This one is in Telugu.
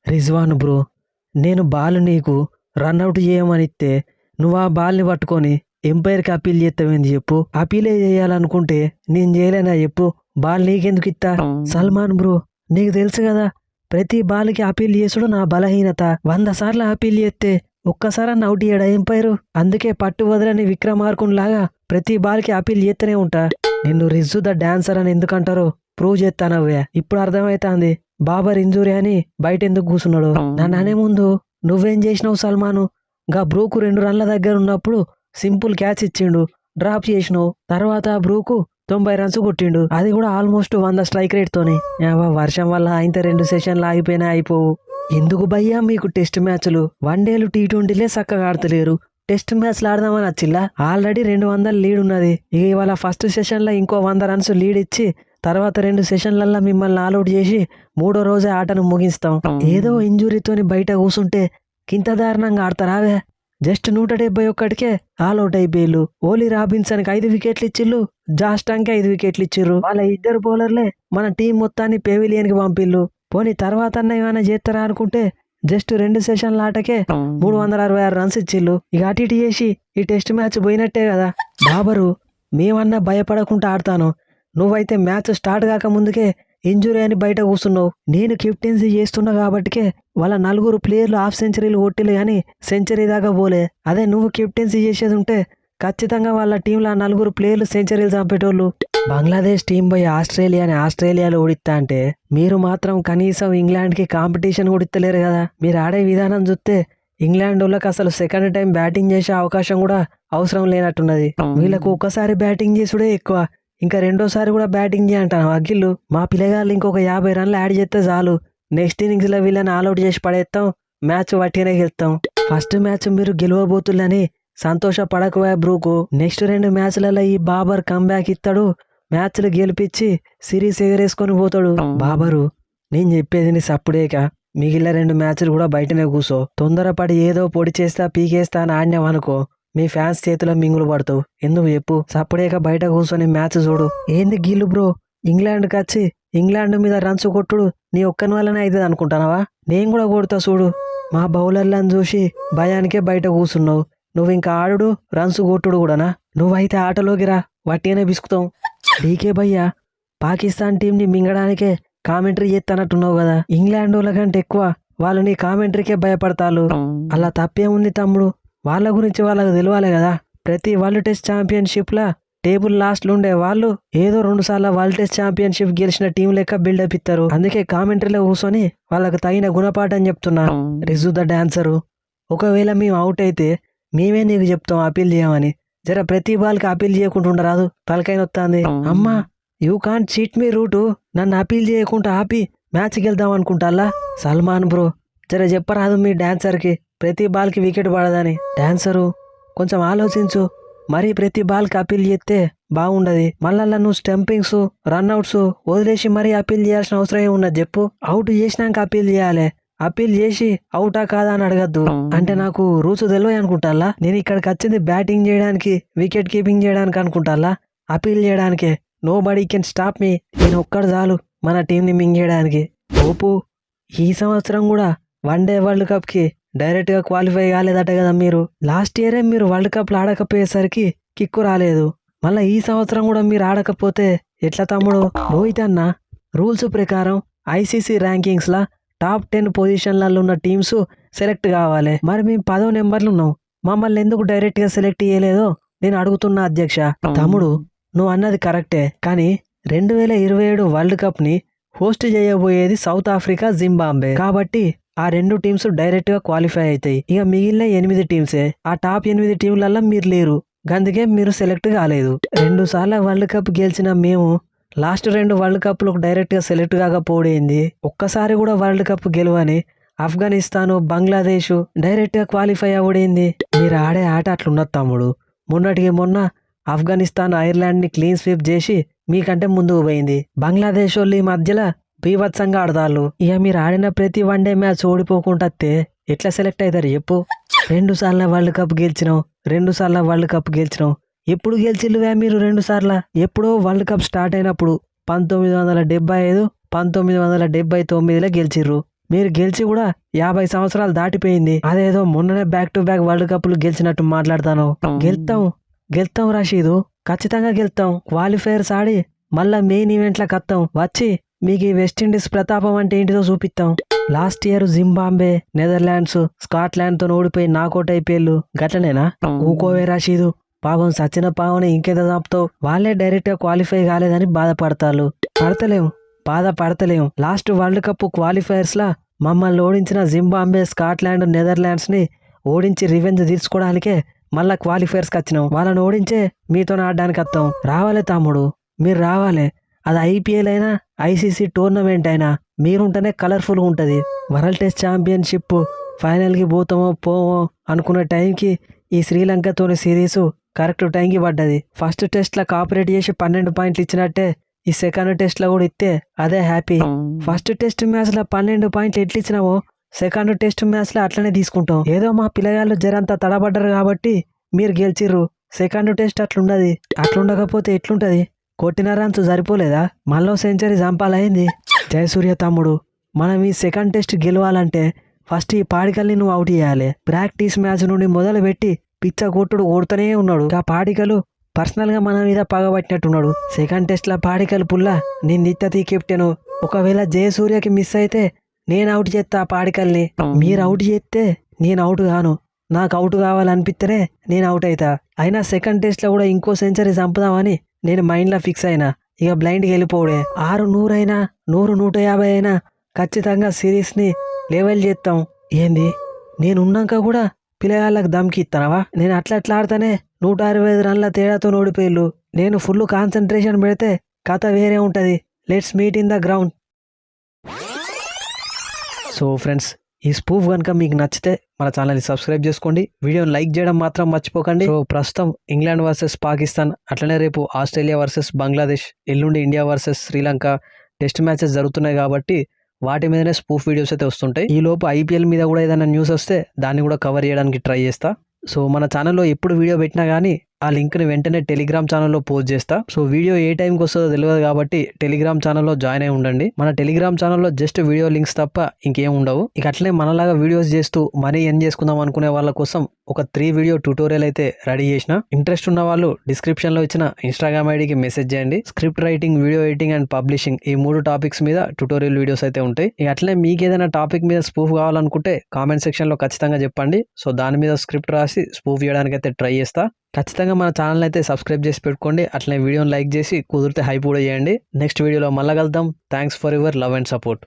రిజ్వాన్ బ్రో, నేను బాల్ నీకు రన్అట్ చేయమనిస్తే నువ్వు ఆ బాల్ని పట్టుకొని ఎంపైర్కి అప్పీల్ చేస్తావేంది చెప్పు? అప్పీలే చేయాలనుకుంటే నేను చేయలేనా చెప్పు? బాల్ నీకెందుకు ఇత్తా? సల్మాన్ బ్రో, నీకు తెలుసు కదా ప్రతి బాల్కి అప్పీల్ చేసుడు నా బలహీనత. 100 సార్లు అప్పీల్ చేస్తే ఒక్కసారన్నా అవుట్ చేయడా ఎంపైరు? అందుకే పట్టు వదలని విక్రమార్కునిలాగా ప్రతి బాల్కి అప్పీల్ చేస్తూనే ఉంటా. నిన్ను రిజ్జు ద డాన్సర్ అని ఎందుకంటారో ప్రూవ్ చేస్తానవ్వే. ఇప్పుడు అర్థమైతాంది బాబర్ ఇంజూరీ అని బయట ఎందుకు కూర్చున్నాడు. నన్ను అనే ముందు నువ్వేం చేసినావు సల్మాను? గా బ్రూకు 2 రన్ల దగ్గర ఉన్నప్పుడు సింపుల్ క్యాచ్ ఇచ్చిండు, డ్రాప్ చేసినావు. తర్వాత బ్రూకు 90 రన్స్ కొట్టిండు, అది కూడా ఆల్మోస్ట్ 100 స్ట్రైక్ రేట్ తోని. వర్షం వల్ల ఇంత 2 సెషన్లు ఆగిపోయినా అయిపోవు. ఎందుకు భయ్యా మీకు టెస్ట్ మ్యాచ్లు? వన్డేలు T20లే చక్కగా ఆడతలేరు, టెస్ట్ మ్యాచ్లు ఆడదామని వచ్చిల్లా? ఆల్రెడీ 200 లీడ్ ఉన్నది. ఇక ఇవాళ ఫస్ట్ సెషన్లో ఇంకో 100 రన్స్ లీడ్ ఇచ్చి తర్వాత 2 సెషన్లల్లో మిమ్మల్ని ఆల్అౌట్ చేసి 3వ రోజే ఆటను ముగిస్తాం. ఏదో ఇంజురీతోని బయట కూసుంటే కింత దారుణంగా ఆడతారావే? Just 171కే all out అయిపోయిల్లు. ఓలీ రాబిన్సన్కి 5 వికెట్లు ఇచ్చిళ్ళు, జాస్టాంకి 5 వికెట్లు ఇచ్చిర్రు. వాళ్ళ ఇద్దరు బౌలర్లే మన టీం మొత్తాన్ని పెవిలియన్కి పంపిల్లు. పోనీ తర్వాత ఏమైనా చేస్తారా అనుకుంటే జస్ట్ 2 సెషన్ల ఆటకే 366 రన్స్ ఇచ్చిళ్ళు. ఇక అటు ఇటు చేసి ఈ టెస్ట్ మ్యాచ్ పోయినట్టే కదా. బాబరు, మేమన్నా భయపడకుండా ఆడతాను, నువ్వైతే మ్యాచ్ స్టార్ట్ కాక ముందుకే ఇంజురీ అని బయట కూర్చున్నావు. నేను కెప్టెన్సీ చేస్తున్నా కాబట్టికే వాళ్ళ 4 ప్లేయర్లు హాఫ్ సెంచరీలు కొట్టిలు కానీ సెంచరీ దాకా పోలే. అదే నువ్వు కెప్టెన్సీ చేసేది ఉంటే ఖచ్చితంగా వాళ్ళ టీంలో 4 ప్లేయర్లు సెంచరీలు చంపేటోళ్ళు. బంగ్లాదేశ్ టీం పోయి ఆస్ట్రేలియాలో ఓడిస్తా అంటే మీరు మాత్రం కనీసం ఇంగ్లాండ్కి కాంపిటీషన్ కూడా ఇస్తలేరు కదా. మీరు ఆడే విధానం చూస్తే ఇంగ్లాండ్ వాళ్ళకి అసలు సెకండ్ టైం బ్యాటింగ్ చేసే అవకాశం కూడా అవసరం లేనట్టున్నది. వీళ్ళకు ఒక్కసారి బ్యాటింగ్ చేసుడే ఎక్కువ, ఇంకా రెండోసారి కూడా బ్యాటింగ్ చేయంటాను అగ్గిళ్ళు. మా పిల్లగాళ్ళు ఇంకొక 50 రన్లు యాడ్ చేస్తే చాలు, నెక్స్ట్ ఇన్నింగ్స్లో వీళ్ళని ఆల్అౌట్ చేసి పడేస్తాం, మ్యాచ్ వట్టినే గెలుస్తాం. ఫస్ట్ మ్యాచ్ మీరు గెలవబోతుల్లని సంతోషపడకవా బ్రూకు. నెక్స్ట్ 2 మ్యాచ్లలో ఈ బాబర్ కంబ్యాక్ ఇస్తాడు, మ్యాచ్లు గెలిపించి సిరీస్ ఎగరేసుకొని పోతాడు. బాబరు, నేను చెప్పేది నీ సప్పుడేక మిగిలిన 2 మ్యాచ్లు కూడా బయటనే కూసో. తొందరపడి ఏదో పొడి చేస్తా పీకేస్తా అని ఆడినావనుకో మీ ఫ్యాన్స్ చేతిలో మింగులు పడతావు. ఎందుకు చెప్పు? సప్పుడేక బయట కూర్చొని మ్యాచ్ చూడు. ఏంది గీలు బ్రో, ఇంగ్లాండ్కి వచ్చి ఇంగ్లాండ్ మీద రన్స్ కొట్టుడు నీ ఒక్కని వల్లనే అవుతుంది అనుకుంటానవా? నేను కూడా కొడతా చూడు. మా బౌలర్లను చూసి భయానికే బయట కూర్చున్నావు. నువ్వు ఇంకా ఆడుడు రన్స్ కొట్టుడు కూడానా? నువ్వైతే ఆటలోకి రా, వట్టిగానే బిసుకుతాం. డీకే భయ్యా, పాకిస్తాన్ టీంని మింగడానికే కామెంటరీ చేస్తానట్టున్నావు కదా. ఇంగ్లాండ్ వాళ్ళ కంటే ఎక్కువ వాళ్ళు నీ కామెంటరీకే భయపడతారు. అలా తప్పేముంది తమ్ముడు? వాళ్ళ గురించి వాళ్ళకు తెలియాలి కదా. ప్రతి వరల్డ్ టెస్ట్ ఛాంపియన్షిప్లా టేబుల్ లాస్ట్లో ఉండే వాళ్ళు ఏదో 2 సార్లు వరల్డ్ టెస్ట్ ఛాంపియన్షిప్ గెలిచిన టీం లెక్క బిల్డప్ ఇస్తారు. అందుకే కామెంటరీలో కూర్చొని వాళ్ళకు తగిన గుణపాఠం చెప్తున్నా. రిజు ద డాన్సరు, ఒకవేళ మేము అవుట్ అయితే మేమే నీకు చెప్తాం అప్పీల్ చేయమని. జర ప్రతి బాల్కి అప్పీల్ చేయకుండా ఉండరాదు, తలకైన వస్తుంది. అమ్మా, you can't cheat me route. నన్ను అప్పీల్ చేయకుండా ఆపి మ్యాచ్కి వెళ్దాం అనుకుంటాలా? సల్మాన్ బ్రో, జర చెప్పరాదు మీ డాన్సర్కి ప్రతి బాల్కి వికెట్ పడదని. డాన్సరు, కొంచెం ఆలోచించు. మరీ ప్రతి బాల్కి అప్పీల్ చేస్తే బాగుండదు. మళ్ళా నువ్వు స్టంపింగ్స్ రన్అట్స్ వదిలేసి మరీ అప్పీల్ చేయాల్సిన అవసరం ఏమున్నది చెప్పు? అవుట్ చేసినాక అప్పీల్ చేయాలి, అప్పీల్ చేసి అవుటా కాదా అని అడగద్దు. అంటే నాకు రూల్స్ తెలియదు అనుకుంటాలా? నేను ఇక్కడికి వచ్చింది బ్యాటింగ్ చేయడానికి వికెట్ కీపింగ్ చేయడానికి అనుకుంటాలా? అప్పీల్ చేయడానికే. Nobody can stop me. నేను ఒక్కడు చాలు మన టీంని మింగేయడానికి. ఓపు, ఈ సంవత్సరం కూడా వన్డే వరల్డ్ కప్కి డైరెక్ట్గా క్వాలిఫై కాలేదట కదా మీరు. లాస్ట్ ఇయరే మీరు వరల్డ్ కప్లో ఆడకపోయేసరికి కిక్కు రాలేదు. మళ్ళీ ఈ సంవత్సరం కూడా మీరు ఆడకపోతే ఎట్లా తమ్ముడు? రోహిత్ అన్న, రూల్స్ ప్రకారం ఐసీసీ ర్యాంకింగ్స్లా టాప్ 10 పొజిషన్లలో ఉన్న టీమ్స్ సెలెక్ట్ కావాలి. మరి మేము 10వ నెంబర్లు ఉన్నాం, మమ్మల్ని ఎందుకు డైరెక్ట్గా సెలెక్ట్ చేయలేదో నేను అడుగుతున్నా అధ్యక్ష. తమ్ముడు, నువ్వు అన్నది కరెక్టే, కానీ 2027 వరల్డ్ కప్ని హోస్ట్ చేయబోయేది సౌత్ ఆఫ్రికా, జింబాబ్వే. కాబట్టి ఆ 2 టీమ్స్ డైరెక్ట్గా క్వాలిఫై అవుతాయి. ఇక మిగిలిన 8 టీమ్సే. ఆ టాప్ 8 టీంలలో మీరు లేరు, అందుకే మీరు సెలెక్ట్ కాలేదు. 2 సార్లు వరల్డ్ కప్ గెలిచిన మేము లాస్ట్ 2 వరల్డ్ కప్లకు డైరెక్ట్గా సెలెక్ట్ కాకపోయింది. ఒక్కసారి కూడా వరల్డ్ కప్ గెలవని ఆఫ్ఘనిస్తాను, బంగ్లాదేశ్ డైరెక్ట్గా క్వాలిఫై అవ్వడేంది? మీరు ఆడే ఆట అట్లున్నది తమ్ముడు. మొన్నటికి మొన్న ఆఫ్ఘనిస్తాన్ ఐర్లాండ్ని క్లీన్ స్వీప్ చేసి మీకంటే ముందుకు పోయింది. బంగ్లాదేశ్ వాళ్ళు ఈ మధ్యలో బీభత్సంగా ఆడతాళ్ళు. ఇక మీరు ఆడిన ప్రతి వన్డే మ్యాచ్ ఓడిపోకుండా ఎట్లా సెలెక్ట్ అవుతారు చెప్పు? 2 సార్లు వరల్డ్ కప్ గెలిచినావు, 2 సార్లు వరల్డ్ కప్ గెలిచినావు. ఎప్పుడు గెలిచిల్లువా మీరు 2 సార్లు? ఎప్పుడో వరల్డ్ కప్ స్టార్ట్ అయినప్పుడు 1975, 1979లో గెలిచిర్రు. మీరు గెలిచి కూడా 50 సంవత్సరాలు దాటిపోయింది. అదేదో మొన్ననే బ్యాక్ టు బ్యాక్ వరల్డ్ కప్లు గెలిచినట్టు మాట్లాడతాను. గెలుతాం రషీదు, ఖచ్చితంగా గెలుతాం. క్వాలిఫైయర్స్ ఆడి మళ్ళా మెయిన్ ఈవెంట్లకు వస్తాం. వచ్చి మీకు ఈ వెస్టిండీస్ ప్రతాపం అంటే ఏంటిదో చూపిస్తాం. Last year Zimbabwe, Netherlands, Scotland తో ఓడిపోయి నాకౌట్ అయిపోయేళ్ళు గట్లనేనా? ఊకోవే రషీదు, పాపం సచిన పావని ఇంకేదో చంపుతావు. వాళ్ళే డైరెక్ట్ గా క్వాలిఫై కాలేదని బాధపడతారు. బాధపడతలేం. లాస్ట్ వరల్డ్ కప్ క్వాలిఫైయర్స్ లా మమ్మల్ని ఓడించిన జింబాంబే, స్కాట్లాండ్, నెదర్లాండ్స్ ని ఓడించి రివెంజ్ తీర్చుకోవడానికే మళ్ళా క్వాలిఫైయర్స్కి వచ్చినాం. వాళ్ళని ఓడించే మీతో ఆడడానికి వస్తాం. రావాలి తమ్ముడు, మీరు రావాలి. అది ఐపీఎల్ అయినా ఐసీసీ టోర్నమెంట్ అయినా మీరుంటేనే కలర్ఫుల్గా ఉంటుంది. వరల్డ్ టెస్ట్ ఛాంపియన్షిప్ ఫైనల్కి పోతామో పోమో అనుకున్న టైంకి ఈ శ్రీలంకతోని సిరీసు కరెక్ట్ టైంకి పడ్డది. ఫస్ట్ టెస్ట్లో కాపరేట్ చేసి 12 పాయింట్లు ఇచ్చినట్టే ఈ సెకండ్ టెస్ట్లో కూడా ఇస్తే అదే హ్యాపీ. ఫస్ట్ టెస్ట్ మ్యాచ్లో 12 పాయింట్లు ఎట్లు ఇచ్చినావో సెకండ్ టెస్ట్ మ్యాచ్లో అట్లనే తీసుకుంటాం. ఏదో మా పిల్లగాళ్ళు జరంతా తడబడ్డారు కాబట్టి మీరు గెలిచిర్రు. Second test అట్లుండదు. అట్లుండకపోతే ఎట్లుంటది? కొట్టిన రన్స్ సరిపోలేదా? మళ్ళీ సెంచరీ చంపాలైంది. జయసూర్య తమ్ముడు, మనం ఈ సెకండ్ టెస్ట్ గెలవాలంటే ఫస్ట్ ఈ పాడికల్ని నువ్వు అవుట్ చేయాలి. ప్రాక్టీస్ మ్యాచ్ నుండి మొదలు పెట్టి పిచ్చ కొట్టుడు కొడుతూనే ఉన్నాడు. ఆ పాడికలు పర్సనల్ గా మన మీద పగబట్టినట్టున్నాడు. సెకండ్ టెస్ట్ లా పాడికలు పుల్లా నేను నిత్తీ కెప్టెను. ఒకవేళ జయసూర్యకి మిస్ అయితే నేను అవుట్ చేస్తా ఆ పాడికల్ని. మీరు అవుట్ చేస్తే నేను అవుట్ కాను. నాకు అవుట్ కావాలనిపిస్తేనే నేను అవుట్ అవుతా. అయినా సెకండ్ టెస్ట్ లో కూడా ఇంకో సెంచరీ చంపుదామని నేను మైండ్లో ఫిక్స్ అయినా. ఇక బ్లైండ్కి వెళ్ళిపోవడే. 6-100 అయినా 100-150 అయినా ఖచ్చితంగా సిరీస్ని లెవెల్ చేస్తాం. ఏంది, నేను ఉన్నాక కూడా పిల్లగాళ్ళకి దమ్కి ఇస్తానవా? నేను అట్లా ఆడితేనే 165 రన్ల తేడాతో ఓడిపోయిల్లు. నేను ఫుల్ కాన్సన్ట్రేషన్ పెడితే కథ వేరే ఉంటుంది. Let's meet in the ground. So friends, ఈ స్పూఫ్ కనుక మీకు నచ్చితే మన ఛానల్ని సబ్స్క్రైబ్ చేసుకోండి. వీడియోని లైక్ చేయడం మాత్రం మర్చిపోకండి. సో ప్రస్తుతం ఇంగ్లాండ్ వర్సెస్ పాకిస్తాన్, అట్లనే రేపు ఆస్ట్రేలియా వర్సెస్ బంగ్లాదేశ్, ఎల్లుండి India versus Sri Lanka test matches జరుగుతున్నాయి కాబట్టి వాటి మీదనే స్పూఫ్ వీడియోస్ అయితే వస్తుంటాయి. ఈ లోపు ఐపీఎల్ మీద కూడా ఏదైనా న్యూస్ వస్తే దాన్ని కూడా కవర్ చేయడానికి ట్రై చేస్తా. సో మన ఛానల్లో ఎప్పుడు వీడియో పెట్టినా కానీ ఆ లింక్ని వెంటనే టెలిగ్రామ్ ఛానల్లో పోస్ట్ చేస్తా. సో వీడియో ఏ టైంకి వస్తుందో తెలియదు కాబట్టి టెలిగ్రామ్ ఛానల్లో జాయిన్ అయి ఉండండి. మన టెలిగ్రామ్ ఛానల్లో జస్ట్ వీడియో లింక్స్ తప్ప ఇంకేం ఉండవు. ఇక అట్లనే మనలాగా వీడియోస్ చేస్తూ మనీ ఎర్న్ చేసుకుందాం అనుకునే వాళ్ళ కోసం ఒక 3 వీడియో ట్యూటోరియల్ అయితే రెడీ చేసిన. ఇంట్రెస్ట్ ఉన్న వాళ్ళు డిస్క్రిప్షన్లో ఇచ్చిన ఇన్స్టాగ్రామ్ ఐడికి మెసేజ్ చేయండి. Script writing, video editing and publishing, ఈ 3 టాపిక్స్ మీద ట్యూటోరియల్ వీడియోస్ అయితే ఉంటాయి. ఇక అట్లనే మీకు ఏదైనా టాపిక్ మీద స్పూఫ్ కావాలనుకుంటే కామెంట్ సెక్షన్లో ఖచ్చితంగా చెప్పండి. సో దాని మీద స్క్రిప్ట్ రాసి స్పూఫ్ చేయడానికి అయితే ట్రై చేస్తా. ఖచ్చితంగా మన ఛానల్ అయితే సబ్స్క్రైబ్ చేసి పెట్టుకోండి. అట్లనే వీడియోని లైక్ చేసి కుదిరితే హైప్ కూడా చేయండి. నెక్స్ట్ వీడియోలో మళ్ళా కలుద్దాం. Thanks for your love and support.